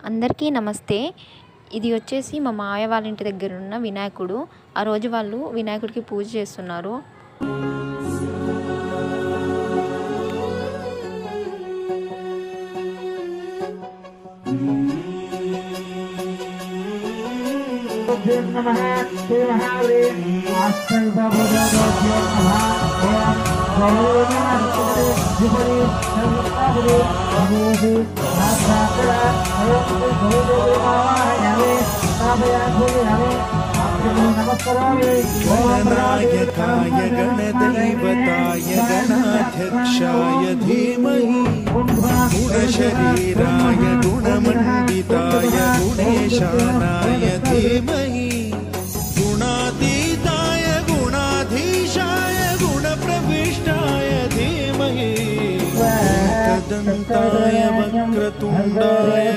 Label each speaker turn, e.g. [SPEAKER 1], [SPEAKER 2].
[SPEAKER 1] అందరికీ నమస్తే. ఇది వచ్చేసి మా మాయ వాళ్ళ ఇంటి దగ్గర ఉన్న వినాయకుడు. ఆ రోజు వాళ్ళు వినాయకుడికి పూజ చేస్తున్నారు.
[SPEAKER 2] गणनायकाय गणदैवताय गणाध्यक्षाय धीमहि गुणशरीराय गुणमण्डिताय गुणेशाय